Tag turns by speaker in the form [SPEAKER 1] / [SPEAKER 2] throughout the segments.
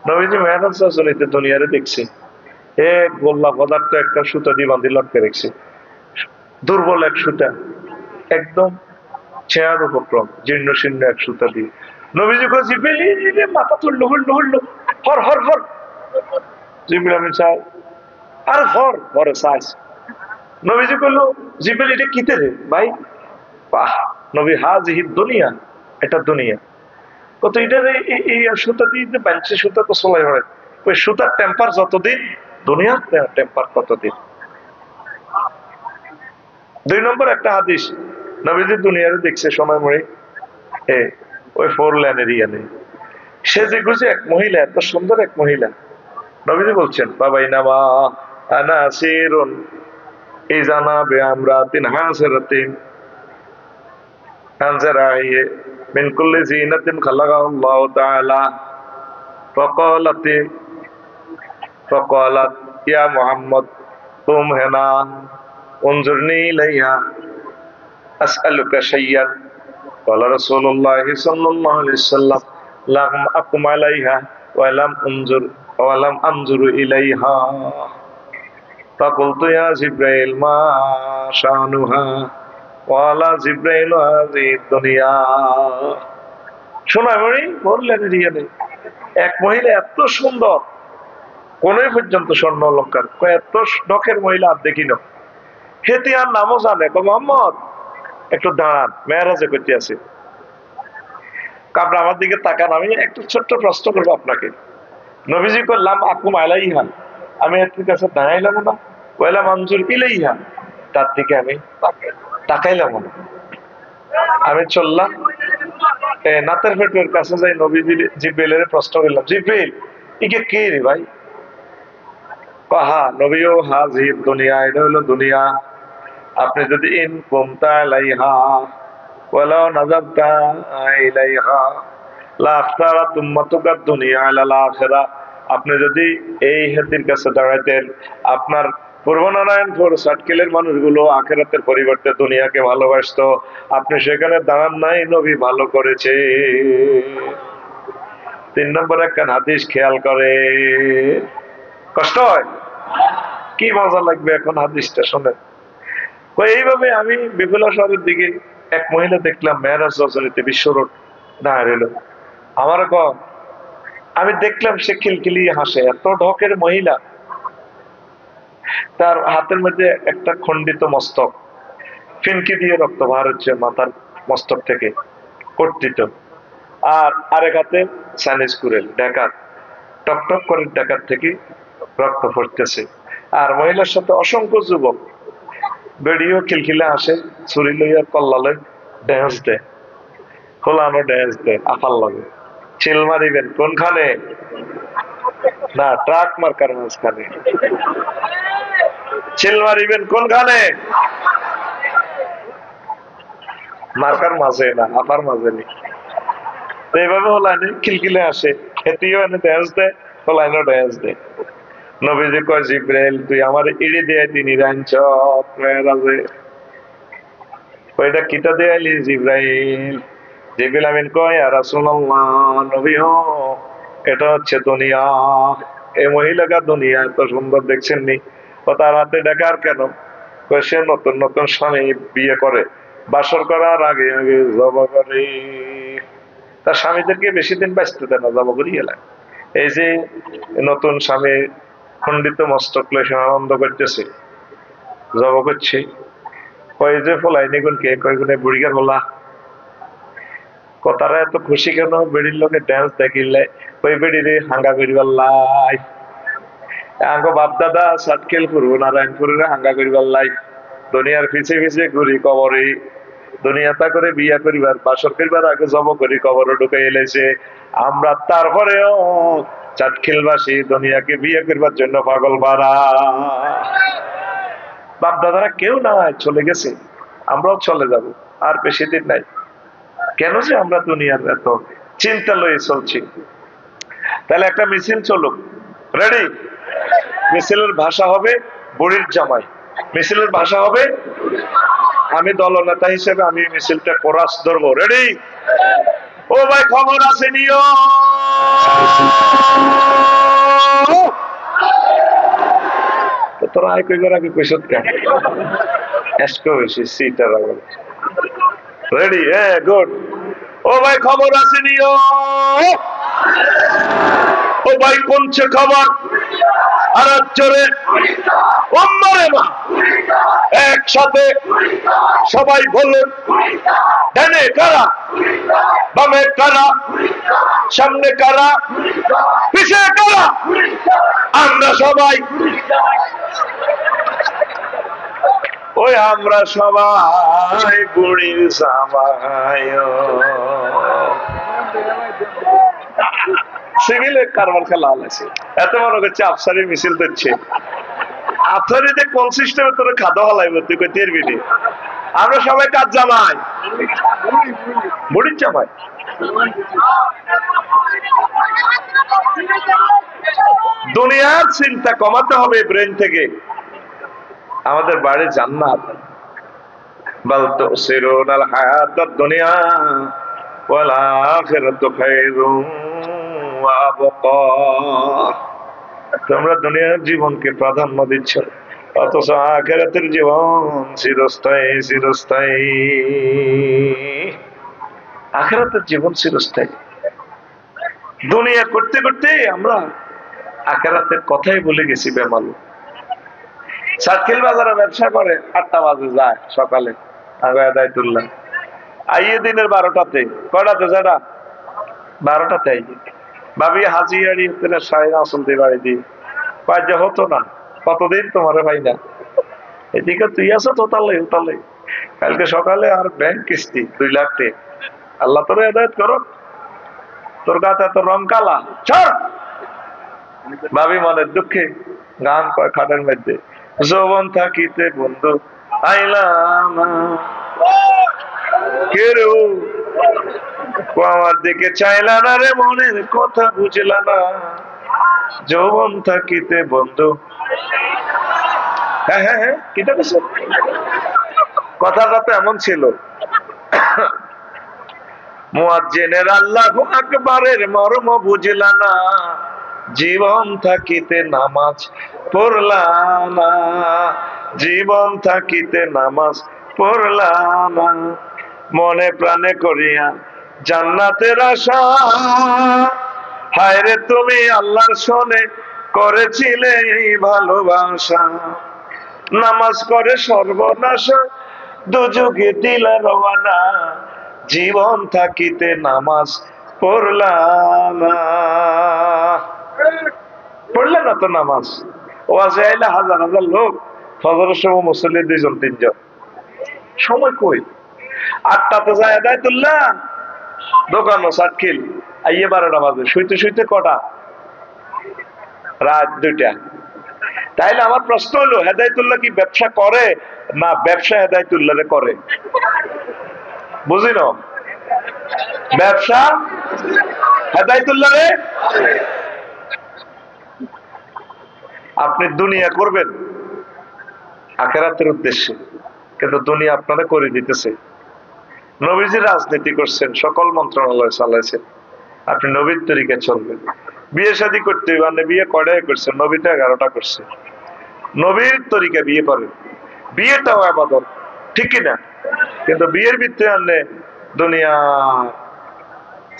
[SPEAKER 1] নবীজি মেহরাজ রজনীতে দুনিয়ারে দেখছি এক গোল্লা পদার্থ একটা সুতা দিয়ে বাঁধি লটকে রেখেছে, দুর্বল এক সুতা, একদম চেয়ার উপক্রম জীর্ণ শীর্ণ এক সুতা দিয়ে। নবীজি কো জিবরিল মাথা তুললো, হুল্লো হর হর হর। জিবরিল আমি চাই আর হর হরে চাই। নবীজি কইলো জিবরিল এটা কিতে রে ভাই? বাহ নবী হাজিহি দুনিয়া, এটা দুনিয়া। কত এটা এই সুতা দিয়ে বানছে, সুতা তো সোলাই হয়, ওই সুতার টেম্পার যতদিন দুনিয়ার টেম্পার ততদিন। 2 নম্বর একটা হাদিস, নবীজি দুনিয়ারে দেখছে সময় মরে ওই 4 লেনের ইয়ানে সে যে গুছে এক মহিলা, এত সুন্দর এক মহিলা। নবীজি বলছেন বাবাই নামা আনা সিরুন এই জানাবে আমরা তিন হাসরাতিন হানজারাইয়ে মিন কুল্লি জিনাতিন খালাকাল্লাহু তাআলা ফাকালাত ইয়া মুহাম্মদ তুম হেনা উনজুরনি ইলাইহা আসআলুকা শাইয়ান ক্বালা রাসূলুল্লাহ সাল্লাল্লাহু আলাইহি ওয়াসাল্লাম লাম আকুম আলাইহা ওয়া লাম আনজুরু ইলাইহা ফাকুলতু ইয়া জিবরাইল মা শানুহা ওয়ালা জিবরাইল হাযিহি দুনিয়া। সোনামণি বললেন রিয়ালে এক মহিলা এত সুন্দর, কোন পর্যন্ত স্বর্ণ অলঙ্কার, এত নখের মহিলা আর দেখি না। হেতি আর নামও জানে, মোহাম্মদ একটু দাঁড়ান, মেয়েরাজে করতে আছে। আপনার আমার দিকে তাকান, আমি একটু ছোট্ট প্রশ্ন করবো আপনাকে। নবীজি করলাম আকুম আলাইহা, আমি এর কাছে দাঁড়াইলাম না, ওয়ালা মঞ্জুর ইলাইহা, তার দিকে আমি তাকাইলাম না। আমি চললাম নাতের ফেটের কাছে যাই, নবীজি জিব্রাইলের প্রশ্ন করলাম, জিব্রাইল ইকে কে রে ভাই? কাহা নবীও হাজির দুনিয়া, এটা হলো দুনিয়া। আপনি যদি ইন কুমতা আলাইহা ওয়ালাউ নাযারতা ইলাইহা লা আখতারাত উম্মাতুকা দুনিয়া আলাল আখিরা, আপনি যদি এই হেতির কাছে দাঁড়াইতেন, আপনার পূর্বনারায়ণপুর সাটকেলের মানুষগুলো আখিরাতের পরিবর্তে দুনিয়াকে ভালোবাসতো। আপনি সেখানে দাঁড়ান নাই, নবী ভালো করেছে। 3 নম্বর একটা হাদিস খেয়াল করে, কষ্ট হয়, কি মজা লাগবে এখন হাদিসটা শুনেন। এইভাবে আমি বিপুলা শহরের দিকে এক মহিলা দেখলাম মেহরাজ রজনীতে বিশ্ব রোড দাঁড়িয়ে রইল। আমার আমি দেখলাম সে খিলখিলিয়ে হাসে, এত ঢকের মহিলা। তার হাতের মধ্যে একটা খণ্ডিত মস্তক, ফিনকি দিয়ে রক্ত বার হচ্ছে মাথার মস্তক থেকে কর্তৃত, আর আরেক হাতে চাইনিজ কুড়েল ডাকাত, টকটক করে ডাকাত থেকে রক্ত পড়তেছে। আর মহিলার সাথে অসংখ্য যুবক বেড়িও খিলখিলে আসে, ছুরি লইয়া কল্লা লই ড্যান্স দেয়, খোলানো ড্যান্স দেয় আফার লাগে। চিল মারিবেন কোনখানে? না, ট্রাক মার্কার মাঝখানে। চিল মারিবেন কোনখানে? মার্কার মাঝে না, আফার মাঝে নেই। এইভাবে হলাইনে খিলখিলে আসে, খেতেও এনে ড্যান্স দেয়, হলাইনও ড্যান্স দেয়। নবীজি কয় জিবরাইল তুই আমার ইড়ি দিয়ে তিনি রাঞ্চ মেরাজে, ওইটা কিতা দেয়ালি জিবরাইল? জিবরিল আমিন কয় ইয়া রাসূলুল্লাহ, নবী হো এটা হচ্ছে দুনিয়া। এই মহিলাকে দুনিয়া এত সুন্দর দেখছেন নি? তার হাতে ডাকার কেন? সে নতুন নতুন স্বামী বিয়ে করে, বাসর করার আগে আগে জবা করে, তার স্বামীদেরকে বেশি দিন বাঁচতে দেয় না, জবা করিয়ে লাগে। এই যে নতুন স্বামী খণ্ডিত মস্তক লয় আনন্দ করতেছে, জবা করছে, কয় যে ফলাইনি গুণ কে কয় গুণে বুড়িগার বলা, তারা এত খুশি কেন? বেড়ির লোকে ড্যান্স দেখিলে ওই বেড়িরে হাঙ্গা করিবার লাই, আঙ্গ বাপ দাদা সাটকেল করবো নারায়ণপুরের হাঙ্গা করিবার লাই, দুনিয়ার পিছে পিছে ঘুরি কবরে, দুনিয়া তা করে বিয়া করিবার বাসর করিবার আগে জব করি কবরে ঢুকে এলেছে। আমরা তারপরেও চাটখিলবাসী দুনিয়াকে বিয়ে করবার জন্য পাগল পারা। বাপ দাদারা কেউ নাই, চলে গেছে, আমরাও চলে যাব, আর বেশি দিন নাই। কেন যে আমরা দুনিয়ার এত চিন্তা লয়ে চলছি? তাহলে একটা মিছিল চলুক, রেডি? মিছিলের ভাষা হবে বুড়ির জামাই, মিছিলের ভাষা হবে, আমি দলনেতা হিসেবে আমি মিছিলটা কোরাস ধরবো, রেডি? ও ভাই খবর আছে নিও। আয় কই করা কি কইছত কা এসকো বেশি সিটার আগে রেডি গুড ও ভাই খবর আসেনি ও ভাই কোনছে খবর আর জোরে ওম্মারে মা একসাথে সবাই বলুন ডানে কারা বামে কারা সামনে কারা পিছে কারা আমরা সবাই ওই আমরা সবাই বুড়ির জামাই সিভিলে কারবার খেলা আছে এত মনে করছে আফসারি মিছিল দিচ্ছে আফসারিতে কোন সিস্টেমে তোর খাদ্য হলাই তুই কই তের বিডি আমরা সবাই কাজ জামাই বুড়ির জামাই দুনিয়ার চিন্তা কমাতে হবে ব্রেন থেকে আমাদের বাড়ি জান্নাত বাল তুসিরুনাল হায়াতাদ দুনিয়া ওয়াল আখিরাতু খায়রুন ওয়া আবকা তোমরা দুনিয়ার জীবনকে প্রাধান্য দিচ্ছ অথচ আখিরাতের জীবন চিরস্থায়ী চিরস্থায়ী আখিরাতের জীবন চিরস্থায়ী দুনিয়া করতে করতে আমরা আখিরাতের কথাই ভুলে গেছি বেমালু সাতখিল বাজারে ব্যবসা করে 8টা বাজে যায় সকালে আদায়তুল্লাহ আইয়ে দিনের 12টাতে কয়টাতে যারা 12টাতে আইয়ে ভাবি হাজিয়ারি সাহেব আসল দিয়ে বাড়ি দিয়ে পাঁচ হতো না কতদিন তোমার ভাই না এদিকে তুই আছো তোতালে উতালে কালকে সকালে আর ব্যাংক কিস্তি 2 লাখ টাকা আল্লাহ তোর হেদায়েত করো তোর গাতে এত রং কালা চল ভাবি মনের দুঃখে গান কয় খাটের মধ্যে যৌবন থাকিতে বন্ধু আইলাম কেউ আমার দিকে চাইলা না রে মনের কথা বুঝলা না যৌবন থাকিতে বন্ধু হ্যাঁ হ্যাঁ হ্যাঁ কিটা বলছো কথাটা তো এমন ছিল মুয়াজ্জিনের আল্লাহু আকবারের মর্ম বুঝলা না জীবন থাকিতে নামাজ পড়লা না জীবন থাকিতে নামাজ পড়লা না মনে প্রাণে করিয়া জান্নাতের আশা হায় রে তুমি আল্লাহর শোনে করেছিলে এই ভালোবাসা নামাজ করে সর্বনাশা দুযুগে দিলা রওয়ানা জীবন থাকিতে নামাজ পড়লাম না পড়লে না তো নামাজ ওয়াজে আইলে হাজার হাজার লোক ফজরের সময় মুসল্লি 2-3 সময় কই 8টাতে যায় হেদায়েতুল্লাহ দোকানও সাতখিল আইয়ে 12টা বাজে শুইতে শুইতে কটা রাত 2টা তাইলে আমার প্রশ্ন হলো হেদায়েতুল্লাহ কি ব্যবসা করে না ব্যবসা হেদায়েতুল্লাহ করে বুঝি না ব্যবসা হেদায়েতুল্লাহ আপনি দুনিয়া করবেন আখিরাতের উদ্দেশ্যে কিন্তু দুনিয়া আপনারা করে দিতেছে নবীজি রাজনীতি করছেন সকল মন্ত্রণালয় চালাইছেন আপনি নবীর তরিকায় চলবেন বিয়ে শাদী করতে মানে বিয়ে কয়টাই করছেন নবীটা 11টা করছে নবীর তরিকা বিয়ে করেন বিয়েটাও ইবাদত ঠিক কিনা কিন্তু বিয়ের ভিতরে আনলে দুনিয়া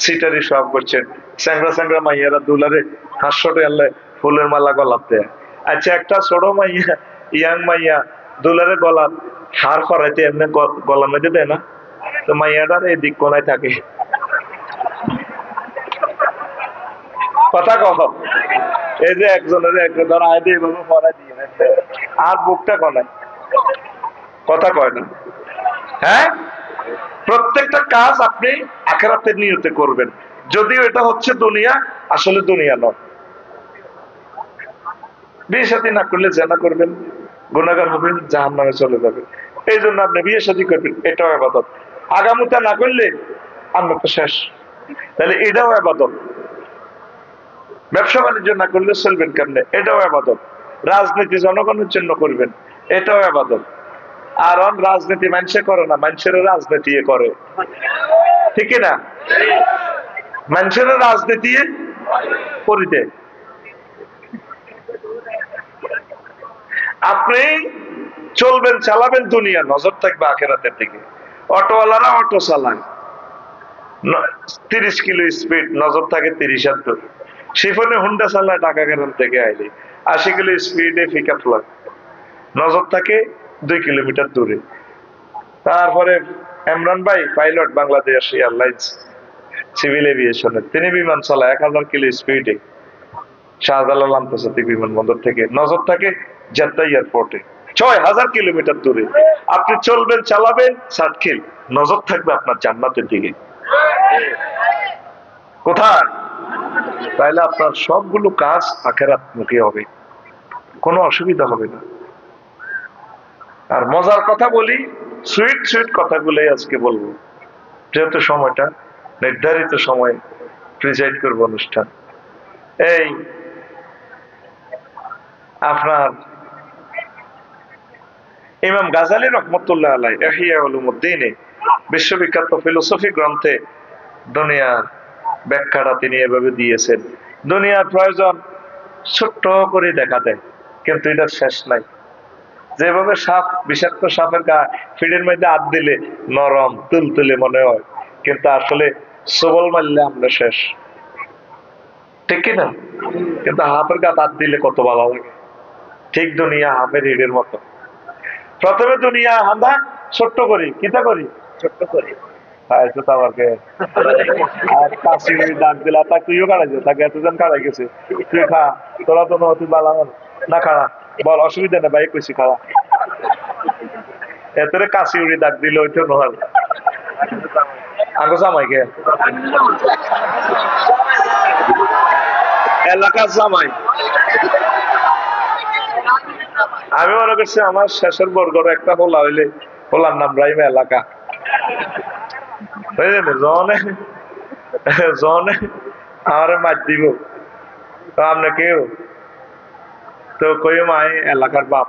[SPEAKER 1] সিটারি সব করছেন স্যাংরা স্যাংরা মাইয়ারা দুলারে 500 টাকা ফুলের মালা গলাপ দেয় আচ্ছা একটা ছোট মাইয়া ইয়াং মাইয়া দুলারে গলাপ হার করাইতে এমনি গলা মেঝে দেয় না তো মাইয়াটার এই দিক কোনায় থাকে কথা কহ এই যে একজনের ধর আয় দিয়ে এভাবে পড়াই দিয়ে আর বুকটা কনায় কথা কয় না হ্যাঁ প্রত্যেকটা কাজ আপনি আখিরাতের নিয়তে করবেন যদিও এটা হচ্ছে দুনিয়া আসলে দুনিয়া নয় বিয়ে শাদী না করলে জেনা করবেন গুনাহগার হবেন জাহান্নামে চলে যাবেন এই জন্য আপনি বিয়ে শাদী করবেন এটাও ইবাদত আগামীটা না করলে আমরা তো শেষ তাহলে এটাও ইবাদত ব্যবসা বাণিজ্য না করলে চলবেন কেমনে এটাও ইবাদত রাজনীতি জনগণের জন্য করবেন এটাও ইবাদত আর রাজনীতি মানুষে করে না মানুষের রাজনীতি করে ঠিক না মানুষের রাজনীতি করিতে আপনি চলবেন চালাবেন দুনিয়া, নজর থাকবে আখেরাতের দিকে। অটোওয়ালারা অটো চালায় 30 কিলো স্পিড, নজর থাকে 30 দূর। শিফনে হুন্ডা চালায় ঢাকা গ্রাম থেকে আইলে 80 কিলো স্পিডে পিক আপ লাগে, নজর থাকে 2 কিলোমিটার দূরে। তারপরে ইমরান ভাই পাইলট, বাংলাদেশ এয়ারলাইন্স সিভিল এভিয়েশনের, তিনি বিমান চালায় 1000 কিলো স্পিডে শাহজালাল আন্তর্জাতিক বিমানবন্দর থেকে, নজর থাকে জেদ্দা এয়ারপোর্টে 6000 কিলোমিটার দূরে। আপনি চলবেন চালাবেন 60 কিল, নজর থাকবে আপনার জান্নাতের দিকে। কোথায়? তাইলে আপনার সবগুলো কাজ আখেরাত মুখী হবে, কোনো অসুবিধা হবে না। আর মজার কথা বলি, সুইট সুইট কথাগুলোই আজকে বলবো, যেহেতু সময়টা নির্ধারিত সময় প্রিজাইড করবো অনুষ্ঠান। এই আপনার ইমাম গাজালি রহমতুল্লাহ আলাই ইহয়া উলুমুদ্দিনে বিশ্ববিখ্যাত ফিলোসফি গ্রন্থে দুনিয়ার ব্যাখ্যাটা তিনি এভাবে দিয়েছেন। দুনিয়ার প্রয়োজন ছোট্ট করে দেখা দেয়, কিন্তু এটা শেষ নাই। যেভাবে সাপ, বিষাক্ত সাপের গা ফিডের মধ্যে হাত দিলে নরম তুলতুলে মনে হয়, কিন্তু আসলে সবল মারলে আমরা শেষ, ঠিক কিনা? কিন্তু হাফের গা হাত দিলে কত ভালো লাগে। ঠিক দুনিয়া হাফের হিডের মতো। প্রথমে দুনিয়া হাঁদা ছোট্ট করি, কিতা করি ছোট্ট করি, তুইও কাটাইছে, তাকে এতজন কাটাই গেছে, তুই খা, তোরা তো তুই বালা না খাড়া, বল অসুবিধা নেই ভাই, কইছি খাওয়া। এতরে কাশি উড়ি ডাক দিল, ওইটা নহল আগে জামাইকে এলাকার জামাই। আমি মনে করছি আমার শেষের বর্গর একটা হোলা হইলে, হোলার নাম রাইমা এলাকা, জনে জনে আমার মাছ দিব, আপনি কেউ তো কই মাই এলাকার বাপ।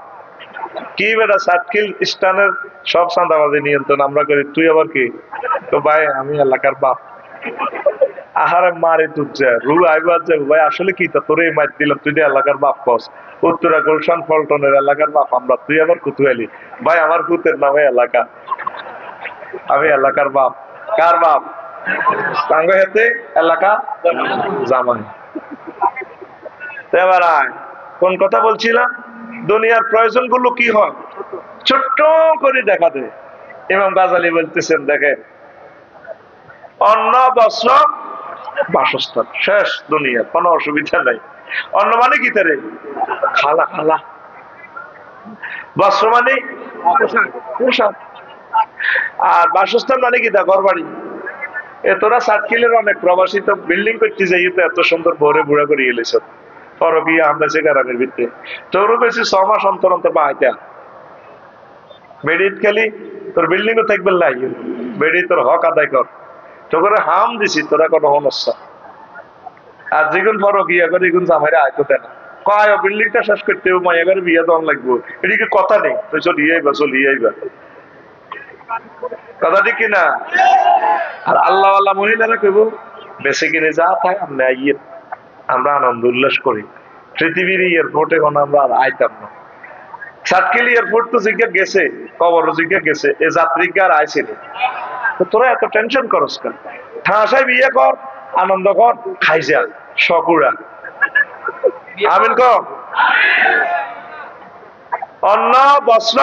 [SPEAKER 1] কি বেটা 60 কিল স্টানের সব চাঁদাবাজি নিয়ন্ত্রণ আমরা করি, তুই আবার কি? তো ভাই আমি এলাকার বাপ। আহারে মারে তুজা রু আইবার যাবো ভাই, আসলে কি তা তোরে মাছ দিলাম, তুই এলাকার বাপ কস। উত্তরা গুলশান পল্টনের এলাকার বাপ আমরা, তুই আবার কুতুয়ালি। ভাই আমার ভূতের নামে এলাকা, আমি এলাকার বাপ। কার বাপ? সাঙ্গ হেতে এলাকা জামাই। এবার কোন কথা বলছিলাম? দুনিয়ার প্রয়োজন গুলো কি হয় ছোট্ট করে দেখা দেয়। ইমাম গাজালি বলতেছেন, দেখেন অন্ন বস্ত্র বাসস্থান শেষ, দুনিয়া কোনো অসুবিধা নাই। অন্ন মানে কি তারে খালা খালা, বস্ত্র মানে পোশাক, আর বাসস্থান মানে কি তা ঘর বাড়ি। এ তোরা 60 কিলের অনেক প্রবাসী তো বিল্ডিং করতে যাই, তো এত সুন্দর ভোরে বুড়া করে গেলেছ ফরবিয়া আমরা সে গ্রামের ভিত্তি, তোরও বেশি 6 মাস অন্তর অন্তর পাইতা বেডিত খালি তোর বিল্ডিংও থাকবে লাই, বেডি তোর হক আদায় কর, তো করে হাম দিছি তোরা কোনো সমস্যা। আর যেগুন ফরবিয়া করে এগুন জামাইরা আয়তো দেয় না, কয় বিল্ডিংটা শেষ করতে হবে, মাইয়া করে বিয়ে দন লাগবো, এদিকে কথা নেই, তুই চলিয়ে আইবা চলিয়ে আইবা, কথা ঠিক কিনা? আর আল্লাহ আল্লাহ মহিলারা কেবল বেঁচে কিনে যা থাকে আমরা আইয়ে আমরা আনন্দ উল্লাস করি। পৃথিবীর এয়ারপোর্টে এখন আমরা আর আইতাম না। 60 কিল এয়ারপোর্ট তো জিজ্ঞা গেছে, কবর জিজ্ঞা গেছে, এ যাত্রীকে আর আইছিল, তো তোরা এত টেনশন করস কেন? ঠাসায় বিয়ে কর, আনন্দ কর, খাই যা শকুরা। আমিন ক অন্ন বস্ত্র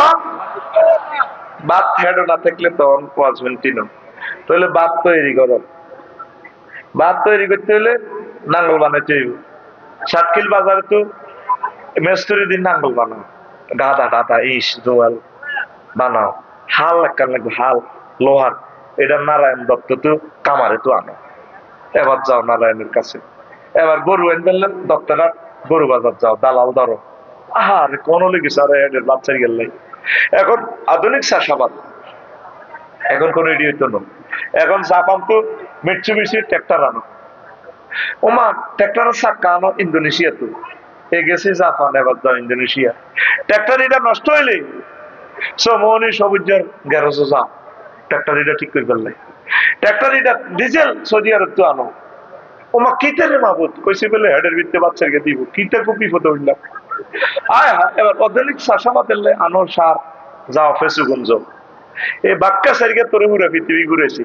[SPEAKER 1] বাদ হেড না থাকলে তখন 5 মিনিট নো, তাহলে বাদ তৈরি করো। বাদ তৈরি করতে হলে নাঙ্গল বানাইতে হইব। 60 কিল বাজারে তো মেস্তরি দিন নাঙ্গল বানাও, গাদা টাদা ইস জোয়াল বানাও, হাল একটা লাগবে, হাল লোহার, এটা নারায়ণ দত্ত তো কামারে তো আনো। এবার যাও নারায়ণের কাছে, এবার গরু এনে ফেললেন দত্তরা, গরু বাজার যাও, দালাল ধরো। আহার কোন লেগেছে আর এদের বাচ্চাই গেলাই। এখন আধুনিক চাষাবাদ, এখন কোন রেডি হইতো না, এখন জাপান তো মিটসুবিশি ট্রাক্টর আনো, ওমা ট্রাক্টরের চাক্কা আনো ইন্দোনেশিয়া, তো এ গেছে জাপান, এবার যাও ইন্দোনেশিয়া। ট্রাক্টর এটা নষ্ট হইলে সমনি সবুজের গ্যারেজ যাও, ট্রাক্টর এটা ঠিক করে ফেললে। ট্রাক্টর এটা ডিজেল সৌদি আরব তো আনো, ওমা কিতে রে মাহবুদ কইছি বলে হেডের ভিত্তে বাচ্চাকে দিব, কিতে খুব বিপদ হইলাম। আয় হা এবার অর্ধেক চাষাবাদেরলে আনোর সার যা অফিসে গুঞ্জ এই বাক্কা সারিকে তোরে ঘুরে পৃথিবী ঘুরেছি